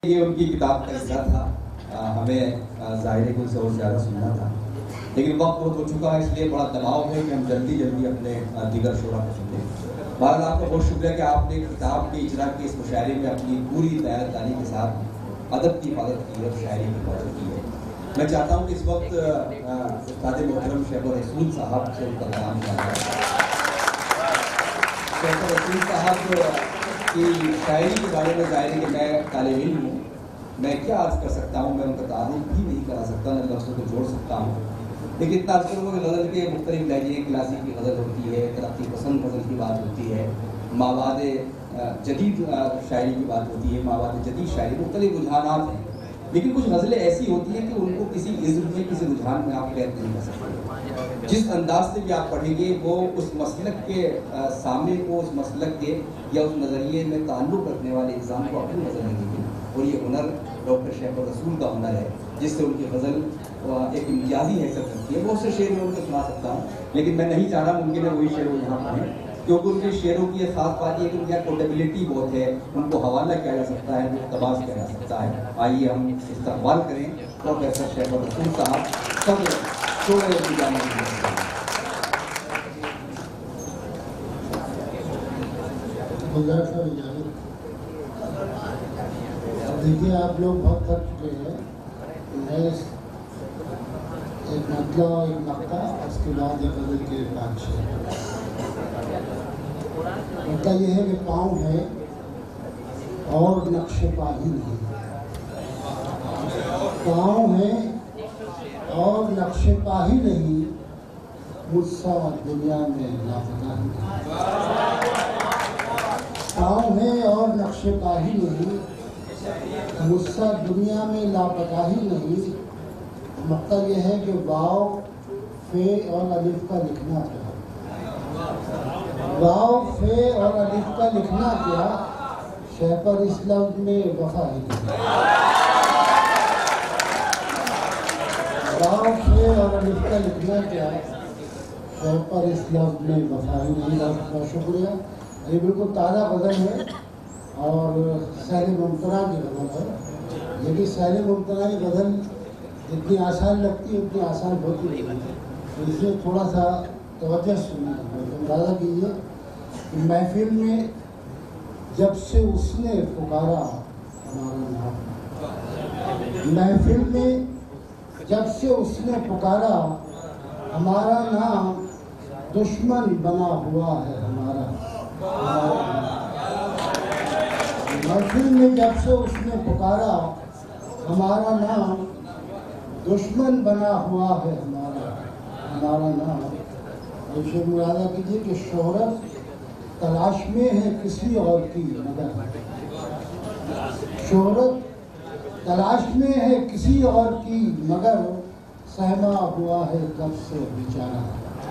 ये उनकी किताब का हिस्सा था। हमें ज़ाहिर है कि उनसे और ज़्यादा सुनना था, लेकिन वक्त बहुत हो चुका है, इसलिए बड़ा दबाव है कि हम जल्दी जल्दी अपने दीगर शोरा को सुन लें। बहरहाल आपका बहुत शुक्रिया कि आपने किताब के इजरा के इस मुशायरे में अपनी पूरी बयानदारी के साथ अदब की हिफाजत की है और शायरी की हिफाजत की है। मैं चाहता हूँ कि इस वक्त उस्ताद मोहतरम शेख रसूल साहब से उनका कलाम जाना है। शेख रसूल साहब की शायरी के बारे में ज़ाहिर है कि मैं तालिब इल्म हूँ, मैं क्या अर्ज़ कर सकता हूँ, मैं उनका तारुफ भी नहीं करा सकता, न लफ्ज़ों को जोड़ सकता हूँ। लेकिन इतना अर्ज़ करूँगा कि गज़ल के मुख्तलिफ लहजे, क्लासिक की गज़ल होती है, तरक्की पसंद गज़ल की बात होती है, मावाद जदीद शायरी की बात होती है, मावाद जदीद शायरी, मुख्तलिफ रुझानात हैं। लेकिन कुछ गज़लें ऐसी होती हैं कि उनको किसी इज़्म में, किसी रुझान में आप कैद नहीं कर सकते। जिस अंदाज से भी आप पढ़ेंगे वो उस मसलक के सामने को, उस मसलक के या उस नज़रिए में ताल्लुक़ रखने वाले इंसान को अपनी नज़र लगेगी। और ये हुनर डॉक्टर शेख रसूल का हुनर है, जिससे उनकी गज़ल एक इम्तियाज़ी हैसियत रखती है। बहुत से शेर मैं उनको सुना सकता हूँ, लेकिन मैं नहीं चाह रहा मुमकिन है वही शेर वो यहाँ पढ़ें, क्योंकि उनके शेरों की एक खास बात ये है कि उनकी कोटेबिलिटी बहुत है, उनको हवाला किया जा सकता है, इक़्तिबास किया जा सकता है। आइए हम इस्तक़बाल करें प्रोफेसर शेख रसूल साहब सब देखिए, आप लोग बहुत थक चुके हैं। मैं एक मतलब एक नक्ता, उसके बाद एक गज़ल के 5-6 मतलब ये है कि पाँव है और नक्शे पाही नहीं, पाँव है और नक्शे पाही नहीं, मुझसा दुनिया में लापता नहीं। पाँव है और नक्शे पाही नहीं, मुझसा दुनिया में लापता ही नहीं। मतलब यह है कि वाव, फे और अलिफ का लिखना क्या, वाव, फे और अलिफ का लिखना क्या, शहपर इस लफ्ज़ में वफा ही नहीं। वाव, फे और अलिफ का लिखना क्या, शहपर इस लफ्ज़ में वफा ही नहीं। बहुत शुक्रिया। ये बिल्कुल ताज़ा गज़ल है और सैर मुमतना की गज़ल है। लेकिन सैर मुमतना की गज़ल जितनी आसान लगती है उतनी आसान होती नहीं है, तो इसलिए थोड़ा सा तवज्जो सुनिए। अंदाज़ा कीजिए कि महफिल में जब से उसने पुकारा हमारा नाम, महफिल में जब से उसने पुकारा हमारा नाम, दुश्मन बना हुआ है हमारा। महफिल में जब से उसने पुकारा हमारा नाम, दुश्मन बना हुआ है हमारा नाम। ऐसे मुरादा कीजिए कि शोहरत तलाश में है किसी और की मगर, शोहरत तलाश में है किसी और की मगर, सहमा हुआ है कब से बेचारा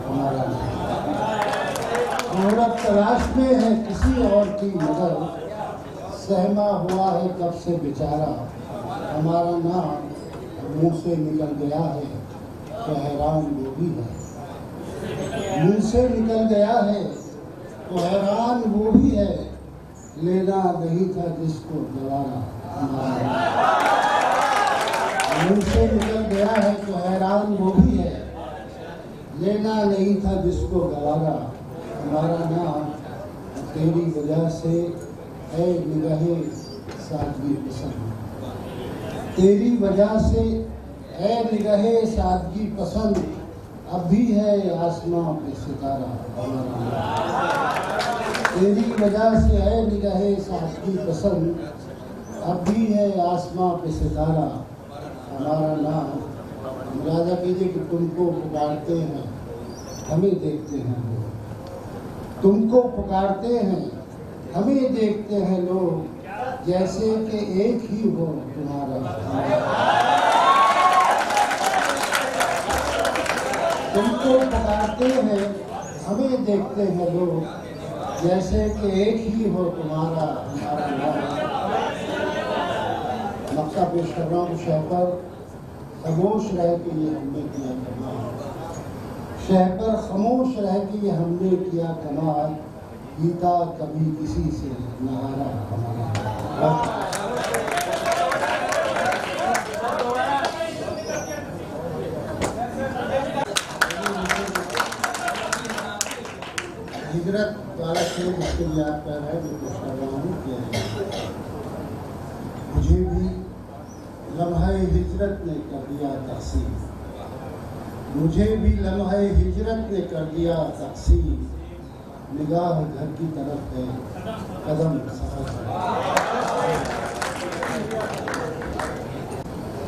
हमारा नाम। शोहरत तलाश में है किसी और की मगर, सहमा हुआ है कब से बेचारा हमारा नाम। मुँह से निकल गया है तो हैरान वो भी है, मुँह से निकल गया है तो हैरान वो भी है, लेना नहीं था जिसको गवारा हमारा। मुँह से निकल गया है तो हैरान वो भी है, लेना नहीं था जिसको गवारा हमारा नाम। तेरी वजह से है निगाहे सादगी पसंद, तेरी वजह से है निगाहे सादगी पसंद, अब भी है आसमां पे सितारा हमारा। तेरी वजह से है निगाहे सादगी पसंद, अब भी है आसमां पे सितारा हमारा नाम। अंदाज़ा कीजिए कि तुमको पुकारते हैं हमें देखते हैं लोग, तुमको पुकारते हैं हमें देखते हैं लोग, जैसे कि एक ही हो तुम्हारा। तुमको पुकारते हैं हमें देखते हैं लोग, जैसे कि एक ही हो तुम्हारा हमारा नाम। नक्शा पेश कर रहा हूँ। शहपर खामोश रह के ये हमने किया कमाल, शहपर खामोश रह के ये हमने किया कमाल, गीता कभी किसी से नहारा हमारा। से जिसके लिए आप कह रहे हैं जो कुछ किया है, मुझे भी लम्हे हिजरत ने कर दिया तकसीम, मुझे भी लम्हे हिजरत ने कर दिया तकसीम, निगाह घर की तरफ है कदम सफर।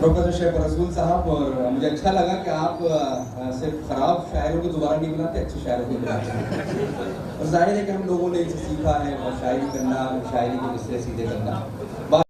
प्रोफेसर शेख रसूल साहब, और मुझे अच्छा लगा कि आप सिर्फ खराब शायरों को दोबारा नहीं बुलाते, अच्छे शायरों को बुलाते हैं। और जाहिर है कि हम लोगों ने इसे सीखा है और शायरी करना, शायरी के मिसरे सीधे करना।